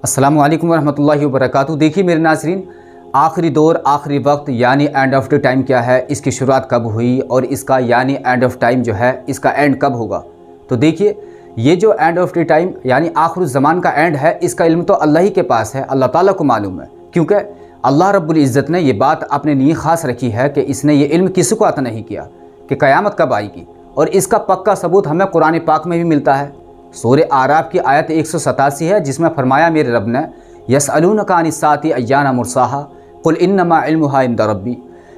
अस्सलामु अलैकुम वरहमतुल्लाहि वबरकातुहू। देखिए मेरे नाज़रीन, आखिरी दौर, आखिरी वक्त यानी एंड ऑफ द टाइम क्या है, इसकी शुरुआत कब हुई और इसका यानी एंड ऑफ टाइम जो है इसका एंड कब होगा। तो देखिए ये जो एंड ऑफ द टाइम यानी आखिर ज़मान का एंड है, इसका इल्म तो अल्लाह ही के पास है, अल्लाह ताला को मालूम है। क्योंकि अल्लाह रब्बुल इज़्ज़त ने ये बात अपने लिए ख़ास रखी है कि इसने ये इल्म किसी को अता नहीं किया कि क़यामत कब आएगी। और इसका पक्का सबूत हमें कुरान पाक में भी मिलता है। सूरह आराफ की आयत 187 है, जिसमें फरमाया मेरे रब ने, यसअलूनका अनिस्साअति अय्याना मुरसाहा कुल इन्नमा इल्मुहा इंद रब्बी।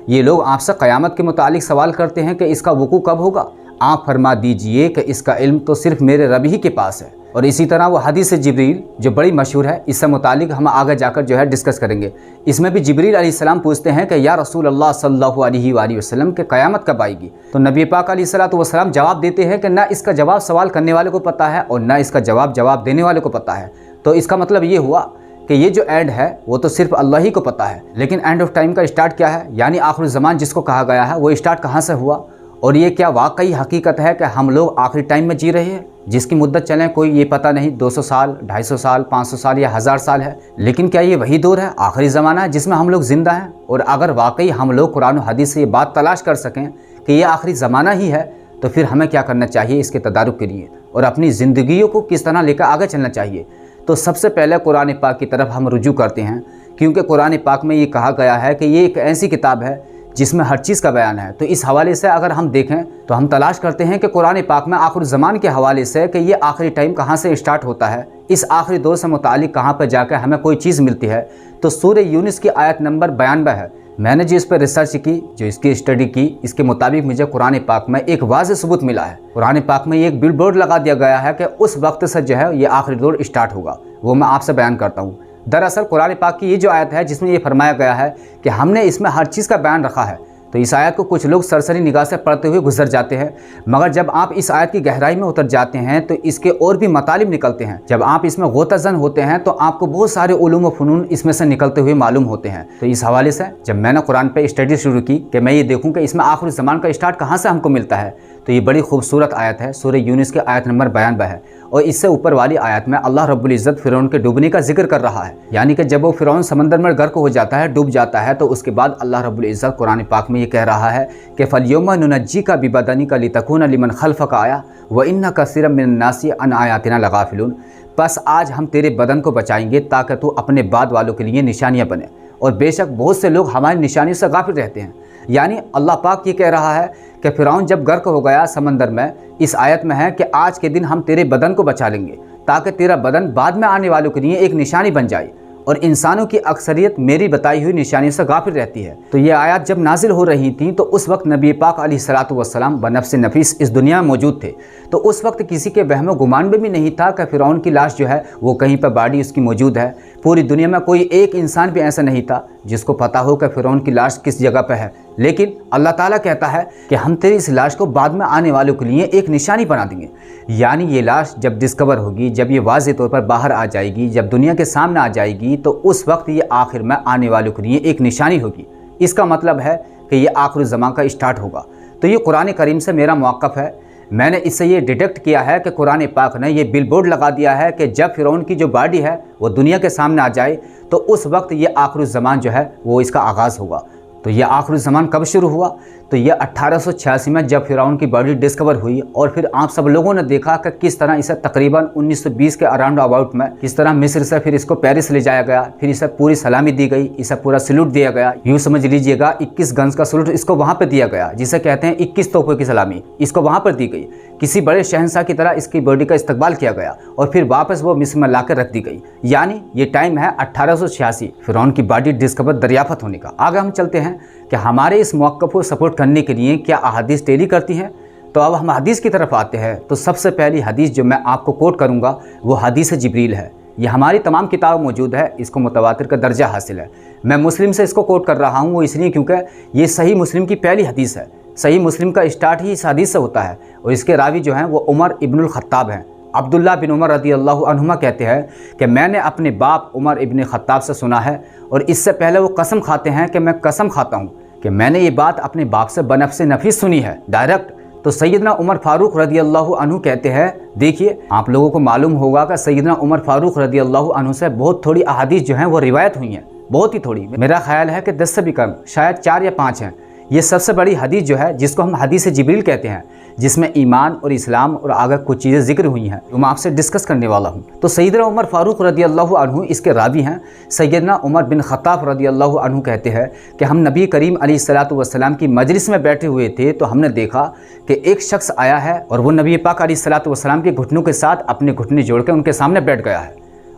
ये लोग आपसे क़यामत के मुतालिक सवाल करते हैं कि इसका वक़ू कब होगा। आप फरमा दीजिए कि इसका इल्म तो सिर्फ मेरे रब ही के पास है। और इसी तरह वो हदीस जिब्रील जो बड़ी मशहूर है, इससे मुतालिक हम आगे जाकर जो है डिस्कस करेंगे। इसमें भी जिब्रील अलैहिस्सलाम पूछते हैं कि या रसूल अल्लाह सल्लल्लाहु अलैहि वसल्लम के क़यामत कब आएगी। तो नबी पाक अलैहिस्सलाम जवाब देते हैं कि ना इसका जवाब सवाल करने वाले को पता है और ना इसका जवाब देने वाले को पता है। तो इसका मतलब ये हुआ कि ये जो एंड है वो तो सिर्फ अल्लाह ही को पता है। लेकिन एंड ऑफ टाइम का स्टार्ट क्या है, यानी आखिर ज़मान जिसको कहा गया है, वो स्टार्ट कहाँ से हुआ और ये क्या वाकई हकीकत है कि हम लोग आखिरी टाइम में जी रहे हैं जिसकी मुद्दत चले कोई ये पता नहीं, 200 साल, 250 साल, 500 साल या 1000 साल है। लेकिन क्या ये वही दौर है, आखिरी ज़माना है जिसमें हम लोग ज़िंदा हैं। और अगर वाकई हम लोग कुरान और हदीस से ये बात तलाश कर सकें कि ये आखिरी ज़माना ही है, तो फिर हमें क्या करना चाहिए इसके तदारुक के लिए और अपनी ज़िंदगियों को किस तरह लेकर आगे चलना चाहिए। तो सबसे पहले कुरान पाक की तरफ हम रुजू करते हैं, क्योंकि कुरान पाक में ये कहा गया है कि ये एक ऐसी किताब है जिसमें हर चीज़ का बयान है। तो इस हवाले से अगर हम देखें तो हम तलाश करते हैं कि कुरान पाक में आखिर ज़मान के हवाले से कि ये आखिरी टाइम कहाँ से स्टार्ट होता है, इस आखिरी दौर से मुतालिक कहाँ पर जाकर हमें कोई चीज़ मिलती है। तो सूरह यूनुस की आयत नंबर 92 है। मैंने जो इस पर रिसर्च की, जो इसकी स्टडी की, इसके मुताबिक मुझे कुरान पाक में एक वाज़ेह सबूत मिला है। कुरान पाक में एक बिल बोर्ड लगा दिया गया है कि उस वक्त से जो है ये आखिरी दौर स्टार्ट होगा। वो मैं आपसे बयान करता हूँ। दरअसल कुरान पाक की ये जो आयत है जिसमें ये फरमाया गया है कि हमने इसमें हर चीज़ का बयान रखा है, तो इस आयत को कुछ लोग सरसरी निगाह से पढ़ते हुए गुजर जाते हैं। मगर जब आप इस आयत की गहराई में उतर जाते हैं तो इसके और भी मतालिब निकलते हैं। जब आप इसमें गोतज़न होते हैं तो आपको बहुत सारे उलूम व फ़नून इसमें से निकलते हुए मालूम होते हैं। तो इस हवाले से जब मैंने कुरान पे स्टडी शुरू की कि मैं ये देखूँ कि इसमें आखिरी ज़मान का स्टार्ट कहाँ से हमको मिलता है, तो ये बड़ी खूबसूरत आयत है, सूरह यूनुस की आयत नंबर 92 है। और इससे ऊपर वाली आयत में अल्लाह रब्बुल इज़्ज़त फ़िरौन के डूबने का जिक्र कर रहा है। यानी कि जब वो फ़िरौन समंदर में गर्क हो जाता है, डूब जाता है, तो उसके बाद अल्लाह रब्बुल इज़्ज़त कुरान पाक में ये कह रहा है कि फ़लयौमा नुनज्जीका बिबदनिका लितकूना लिमन खल्फ़का आया व इन्ना कसीरम मिनन नासी अन आयातिना लगाफ़िलून। बस आज हम तेरे बदन को बचाएंगे ताकि तू अपने बाद वालों के लिए निशानियाँ बने, और बेशक बहुत से लोग हमारी निशानी से गाफिल रहते हैं। यानी अल्लाह पाक ये कह रहा है कि फ़िरौन जब गर्क हो गया समंदर में, इस आयत में है कि आज के दिन हम तेरे बदन को बचा लेंगे ताकि तेरा बदन बाद में आने वालों के लिए एक निशानी बन जाए। और इंसानों की अक्सरियत मेरी बताई हुई निशानी से गाफिल रहती है। तो ये आयत जब नाजिल हो रही थी तो उस वक्त नबी पाक अलैहिस्सलातु वस्सलाम बनफ्स नफीस इस दुनिया में मौजूद थे। तो उस वक्त किसी के वहम गुमान में भी नहीं था कि फ़िरौन की लाश जो है वो कहीं पर बॉडी उसकी मौजूद है। पूरी दुनिया में कोई एक इंसान भी ऐसा नहीं था जिसको पता हो कि फ़िरौन की लाश किस जगह पर है। लेकिन अल्लाह ताला कहता है कि हम तेरी इस लाश को बाद में आने वालों के लिए एक निशानी बना देंगे। यानी ये लाश जब डिस्कवर होगी, जब ये वाज़ेह तौर पर बाहर आ जाएगी, जब दुनिया के सामने आ जाएगी, तो उस वक्त ये आखिर में आने वालों के लिए एक निशानी होगी। इसका मतलब है कि ये आखिर ज़मान का स्टार्ट होगा। तो ये कुरान करीम से मेरा मौक़िफ़ है। मैंने इससे ये डिटेक्ट किया है कि कुरान पाक ने ये बिल बोर्ड लगा दिया है कि जब फ़िरौन की जो बॉडी है वो दुनिया के सामने आ जाए, तो उस वक्त ये आखिर ज़मान जो है वो इसका आगाज़ होगा। तो यह आखिरी ज़मान कब शुरू हुआ, तो यह 1886 में जब फ़िरौन की बॉडी डिस्कवर हुई। और फिर आप सब लोगों ने देखा कि किस तरह इसे तकरीबन 1920 के अराउंड अबाउट में किस तरह मिस्र से फिर इसको पेरिस ले जाया गया, फिर इसे पूरी सलामी दी गई, इसे पूरा सल्यूट दिया गया। यूँ समझ लीजिएगा 21 गन्स का सल्यूट इसको वहाँ पर दिया गया, जिसे कहते हैं 21 तोपों की सलामी, इसको वहाँ पर दी गई। किसी बड़े शहंशाह की तरह इसकी बॉडी का इस्तकबाल किया गया और फिर वापस वो मिस्र में ला कर रख दी गई। यानी ये टाइम है 1886 फ़िरौन की बॉडी डिस्कवर दरियाफ़त होने का। आगे हम चलते हैं कि हमारे इस मौक़िफ़ को सपोर्ट करने के लिए क्या अहादीस टेली करती हैं। तो अब हम हदीस की तरफ आते हैं। तो सबसे पहली हदीस जो मैं आपको कोट करूँगा वो हदीस जिब्रील है। ये हमारी तमाम किताब मौजूद है, इसको मुतवातिर का दर्जा हासिल है। मैं मुस्लिम से इसको कोट कर रहा हूँ, वो इसलिए क्योंकि ये सही मुस्लिम की पहली हदीस है। सही मुस्लिम का स्टार्ट ही इस हदीस से होता है और इसके रावी जो हैं वो उमर इब्नुल ख़त्ताब हैं। अब्दुल्ला बिन उमर रज़ी अल्लाहु अन्हुमा कहते हैं कि मैंने अपने बाप उमर इब्न ख़त्ताब से सुना है, और इससे पहले वो कसम खाते हैं कि मैं कसम खाता हूँ कि मैंने ये बात अपने बाप से बनफ्स नफीस सुनी है डायरेक्ट, तो सैयदना उमर फारूक रदी अल्लाह अन्हु कहते हैं, देखिए आप लोगों को मालूम होगा कि सैयदना उमर फारूक रदी अल्लाह अन्हु से बहुत थोड़ी अहादीस जो हैं वो रिवायत हुई हैं, बहुत ही थोड़ी। मेरा ख्याल है कि 10 से भी कम, शायद 4 या 5 हैं। ये सबसे बड़ी हदीस जो है, जिसको हम हदीस जिब्रील कहते हैं, जिसमें ईमान और इस्लाम और आगे कुछ चीज़ें जिक्र हुई हैं, जो मैं आपसे डिस्कस करने वाला हूँ। तो सैयदना उमर फारूक रदी अल्लाह अन्हु इसके रावी हैं। सैयदना उमर बिन खत्ताब रदी अल्लाह अन्हु कहते हैं कि हम नबी करीम अलैहिस्सलातु वस्सलाम की मजलिस में बैठे हुए थे, तो हमने देखा कि एक शख्स आया है और वो नबी पाक अलैहिस्सलातु वस्सलाम के घुटनों के साथ अपने घुटने जोड़ के उनके सामने बैठ गया है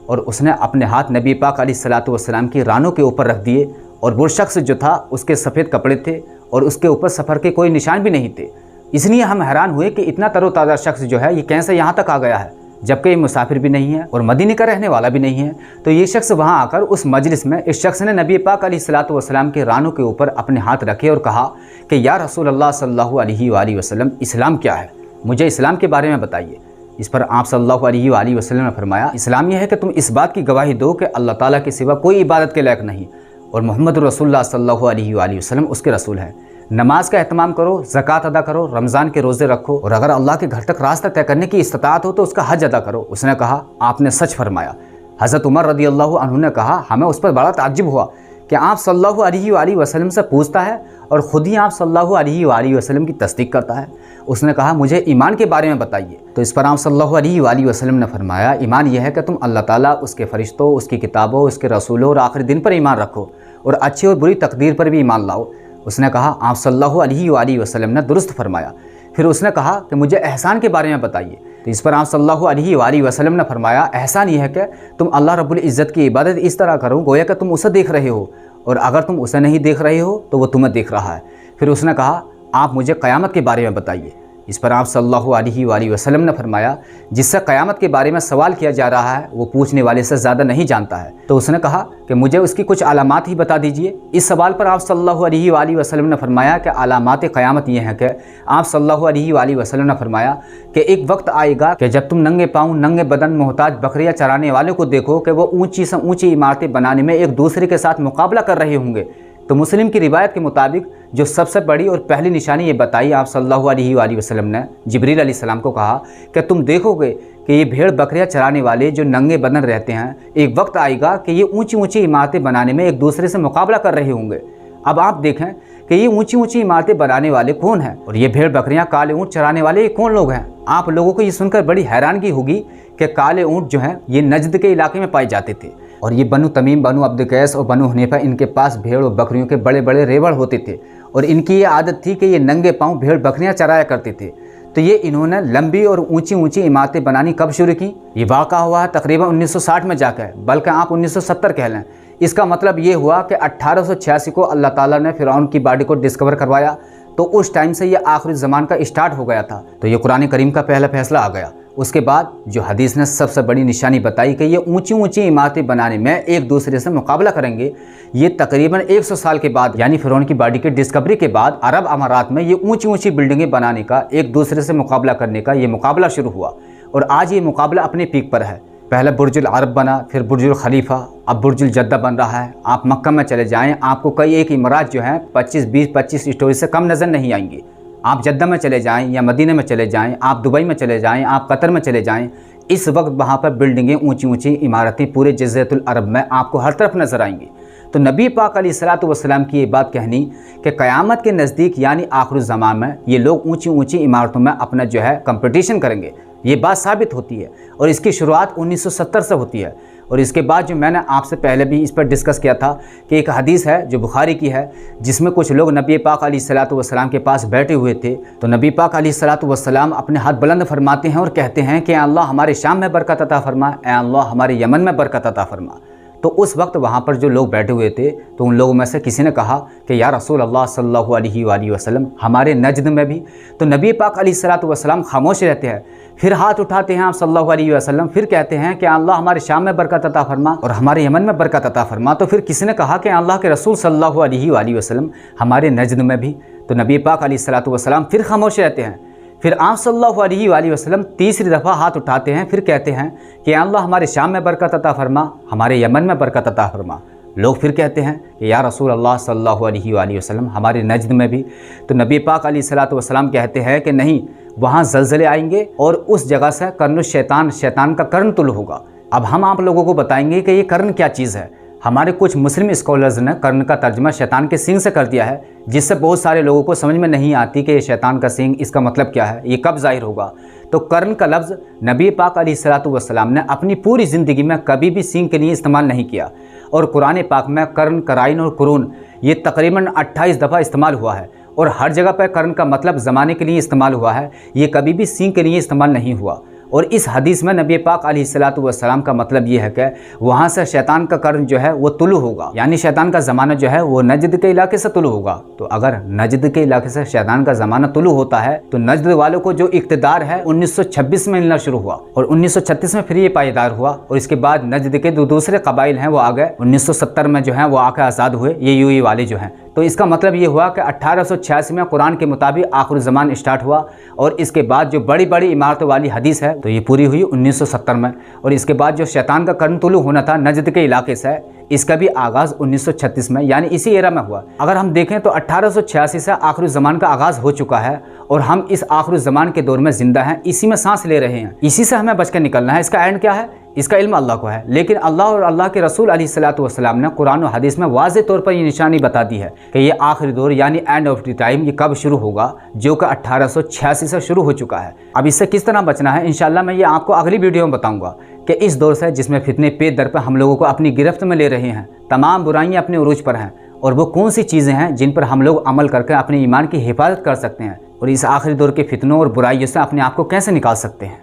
और उसने अपने हाथ नबी पाक अलैहिस्सलातु वस्सलाम की रानों के ऊपर रख दिए। और वो शख्स जो था उसके सफ़ेद कपड़े थे और उसके ऊपर सफ़र के कोई निशान भी नहीं थे। इसलिए हम हैरान हुए कि इतना तरोताज़ा शख्स जो है ये कैसे यहाँ तक आ गया है, जबकि ये मुसाफिर भी नहीं है और मदीने का रहने वाला भी नहीं है। तो ये शख्स वहाँ आकर उस मजलिस में इस शख्स ने नबी पाक अलैहिस्सलातु वस्सलाम के रानों के ऊपर अपने हाथ रखे और कहा कि या रसूल अल्लाह सल्लल्लाहु अलैहि वसल्लम, इस्लाम क्या है, मुझे इस्लाम के बारे में बताइए। इस पर आप सल्लल्लाहु अलैहि वसल्लम ने फरमाया, इस्लाम यह है कि तुम इस बात की गवाही दो कि अल्लाह ताला के सिवा कोई इबादत के लायक नहीं और मोहम्मद रसूलुल्लाह सल्लल्लाहु अलैहि वसल्लम उसके रसूल हैं। नमाज का एहतमाम करो, ज़कात अदा करो, रमज़ान के रोज़े रखो और अगर अल्लाह के घर तक रास्ता तय करने की इस्तिताअत हो तो उसका हज अदा करो। उसने कहा, आपने सच फरमाया। हज़रत उमर रदी अल्लाह अन्हु ने कहा, हमें उस पर बड़ा ताज्जुब हुआ कि आप सल्लल्लाहु अलैहि वसल्लम से पूछता है और ख़ुद ही आप सल्लल्लाहु अलैहि वसल्लम की तस्दीक करता है। उसने कहा, मुझे ईमान के बारे में बताइए। तो इस पर आप सल्लल्लाहु अलैहि वसल्लम ने फरमाया, ईमान यह है कि तुम अल्लाह ताला, उसके फ़रिश्तों, उसकी किताबों, उसके रसूलों और आखिरी दिन पर ईमान रखो और अच्छी और बुरी तकदीर पर भी ईमान लाओ। उसने कहा, आप सल्लल्लाहु अलैहि वसल्लम ने दुरुस्त फरमाया। फिर उसने कहा कि मुझे एहसान के बारे में बताइए। तो इस पर आप सल्लल्लाहु अलैहि वसल्लम ने फरमाया, एहसान यह है कि तुम अल्लाह रब्बुल इज़्ज़त की इबादत इस तरह करो गोया कि तुम उसे देख रहे हो और अगर तुम उसे नहीं देख रहे हो तो वो तुम्हें देख रहा है। फिर उसने कहा, आप मुझे क़यामत के बारे में बताइए। इस पर आप सल्लल्लाहु अलैहि वसल्लम ने फरमाया, जिससे क़यामत के बारे में सवाल किया जा रहा है वो पूछने वाले से ज़्यादा नहीं जानता है। तो उसने कहा कि मुझे उसकी कुछ अलामात ही बता दीजिए। इस सवाल पर आप सल्लल्लाहु अलैहि वसल्लम ने फरमाया कि अलामात क़यामत ये हैं कि आप सल्लल्लाहु अलैहि वसल्लम ने फरमाया कि एक वक्त आएगा कि जब तुम नंगे पाँव, नंगे बदन, मोहताज बकरियाँ चराने वालों को देखो कि वो ऊँची से ऊँची इमारतें बनाने में एक दूसरे के साथ मुकाबला कर रहे होंगे। तो मुस्लिम की रिवायत के मुताबिक जो सबसे बड़ी और पहली निशानी ये बताई आप सल्लल्लाहु अलैहि वसल्लम ने जिब्रील अलैहिस्सलाम को कहा कि तुम देखोगे कि ये भेड़ बकरियां चराने वाले जो नंगे बदन रहते हैं, एक वक्त आएगा कि ये ऊंची ऊंची इमारतें बनाने में एक दूसरे से मुकाबला कर रहे होंगे। अब आप देखें कि ये ऊंची ऊंची इमारतें बनाने वाले कौन हैं और ये भेड़ बकरियां, काले ऊँट चराने वाले ये कौन लोग हैं। आप लोगों को ये सुनकर बड़ी हैरानगी होगी कि काले ऊँट जो हैं ये नजद के इलाके में पाए जाते थे और ये बनु तमीम, बनु अब्द कैस और बनु हनीफा, इनके पास भेड़ और बकरियों के बड़े बड़े रेवड़ होते थे और इनकी ये आदत थी कि ये नंगे पाँव भेड़ बकरियां चराया करते थे। तो ये इन्होंने लंबी और ऊंची ऊंची इमारतें बनानी कब शुरू की? ये वाक़ा हुआ है तकरीबन 1960 में जाकर, बल्कि आप 1970 कह लें। इसका मतलब ये हुआ कि 1886 को अल्लाह ताला ने फ़िरौन की बॉडी को डिस्कवर करवाया, तो उस टाइम से ये आखिरी ज़मान का स्टार्ट हो गया था। तो ये कुरान करीम का पहला फैसला आ गया। उसके बाद जो हदीस ने सबसे बड़ी निशानी बताई कि ये ऊंची ऊंची इमारतें बनाने में एक दूसरे से मुकाबला करेंगे, ये तकरीबन 100 साल के बाद यानी फ़िरौन की बॉडी के डिस्कवरी के बाद अरब अमारात में ये ऊंची ऊंची बिल्डिंगें बनाने का, एक दूसरे से मुकाबला करने का ये मुकाबला शुरू हुआ और आज ये मुकाबला अपने पीक पर है। पहले बुर्जुल अरब बना, फिर बुर्जुल खलीफा, अब बुर्जुल जद्दा बन रहा है। आप मक्का में चले जाएँ, आपको कई एक इमारत जो हैं 25 स्टोरी से कम नज़र नहीं आएंगी। आप जद्दा में चले जाएं या मदीने में चले जाएं, आप दुबई में चले जाएं, आप कतर में चले जाएं, इस वक्त वहाँ पर बिल्डिंगें, ऊंची ऊंची इमारतें पूरे जज़ीरतुल अरब में आपको हर तरफ नज़र आएंगी। तो नबी पाक अलैहिस्सलातु वस्सलाम की ये बात कहनी कि क़यामत के नज़दीक यानी आखिर ज़मान में ये लोग ऊंची ऊंची इमारतों में अपना जो है कंपटीशन करेंगे, ये बात साबित होती है और इसकी शुरुआत 1970 से होती है। और इसके बाद जो मैंने आपसे पहले भी इस पर डिस्कस किया था कि एक हदीस है जो बुखारी की है, जिसमें कुछ लोग नबी पाक अलैहिस्सलातु वस्सलाम के पास बैठे हुए थे। तो नबी पाक अलैहिस्सलातु वस्सलाम अपने हाथ बुलंद फरमाते हैं और कहते हैं कि अल्लाह हमारे शाम में बरकत अता फरमा, ए अल्लाह हमारे यमन में बरकत अता फरमा। तो उस वक्त वहाँ पर जो लोग बैठे हुए थे तो उन लोगों में से किसी ने कहा कि या रसूल अल्लाह सल्लल्लाहु अलैहि वसल्लम, हमारे नजद में भी। तो नबी पाक अलैहिस्सलातु वस्सलाम खामोश रहते हैं, फिर हाथ उठाते हैं आप सल्लल्लाहु अलैहि वसल्लम, फिर कहते हैं कि अल्लाह हमारे शाम में बरकत अता फरमा और हमारे यमन में बरकत अता फरमा। तो फिर किसी ने कहा कि अल्लाह के रसूल सल्लल्लाहु अलैहि वसल्लम, हमारे नजद में भी। तो नबी पाक अलैहिस्सलातु वस्सलाम फिर खामोश रहते हैं, फिर आप सल्लल्लाहु अलैहि वसल्लम तीसरी दफ़ा हाथ उठाते हैं, फिर कहते हैं कि अल्लाह हमारे शाम में बरकत अता फरमा, हमारे यमन में बरकत अता फरमा। लोग फिर कहते हैं कि या रसूल अल्लाह सल्लल्लाहु अलैहि वसल्लम हमारे नजद में भी, तो नबी पाक अलैहिस्सलातु वस्सलाम कहते हैं कि नहीं, वहाँ ज़लज़ले आएंगे और उस जगह से कर्न शैतान का कर्न तुल होगा। अब हम आप लोगों को बताएंगे कि ये कर्न क्या चीज़ है। हमारे कुछ मुस्लिम स्कॉलर्स ने कर्न का तर्जमा शैतान के सींग से कर दिया है, जिससे बहुत सारे लोगों को समझ में नहीं आती कि ये शैतान का सींग, इसका मतलब क्या है, ये कब ज़ाहिर होगा। तो कर्न का लफ्ज़ नबी पाक अलैहिस्सलातु वस्सलाम ने अपनी पूरी ज़िंदगी में कभी भी सींग के लिए इस्तेमाल नहीं किया, और कुरान पाक में कर्न, कराइन और कुरून ये तकरीबन 28 दफ़ा इस्तेमाल हुआ है, और हर जगह पर कर्न का मतलब ज़माने के लिए इस्तेमाल हुआ है, ये कभी भी सींग के लिए इस्तेमाल नहीं हुआ। और इस हदीस में नबी पाक अलैहिस्सलातु वस्सलाम का मतलब ये है कि वहाँ से शैतान का कर्न जो है वो तुलू होगा, यानी शैतान का ज़माना जो है वो नजद के इलाके से तुलू होगा। तो अगर नजद के इलाके से शैतान का ज़माना तुलू होता है तो नजद वालों को जो इक़्तिदार है 1926 में मिलना शुरू हुआ, और 1936 में फिर ये पायदार हुआ, और इसके बाद नजद के जो दूसरे कबाइल हैं वो आ गए, 1970 में जो है वो आके आज़ाद हुए, ये यूएई वाले जो हैं। तो इसका मतलब ये हुआ कि 1886 में कुरान के मुताबिक आखिर ज़मान स्टार्ट हुआ, और इसके बाद जो बड़ी बड़ी इमारतों वाली हदीस है तो ये पूरी हुई 1970 में। और इसके बाद जो शैतान का कर्न तुलू होना था नजद के इलाके से, इसका भी आगाज़ 1936 में, यानी इसी एरा में हुआ। अगर हम देखें तो 1886 से आखिर ज़मान का आगाज़ हो चुका है, और हम इस आखिर ज़मान के दौर में ज़िंदा हैं, इसी में सांस ले रहे हैं, इसी से हमें बच कर निकलना है। इसका एंड क्या है, इसका इल्म अल्लाह को है, लेकिन अल्लाह और अल्लाह के रसूल अलैहिस्सलातु वस्सलाम ने कुरान और हदीस में वाज़ेह तौर पर ये निशानी बता दी है कि ये आखिरी दौर यानी एंड ऑफ द टाइम ये कब शुरू होगा, जो कि 1886 से शुरू हो चुका है। अब इससे किस तरह बचना है इंशाअल्लाह मैं ये आपको अगली वीडियो में बताऊंगा कि इस दौर से जिसमें फितने पे दर पे हम लोगों को अपनी गिरफ्त में ले रहे हैं, तमाम बुराइयाँ अपने उरूज पर हैं, और वो कौन सी चीज़ें हैं जिन पर हम लोग अमल करके अपने ईमान की हिफाजत कर सकते हैं, और इस आखिरी दौर के फितनों और बुराइयों से अपने आप को कैसे निकाल सकते हैं।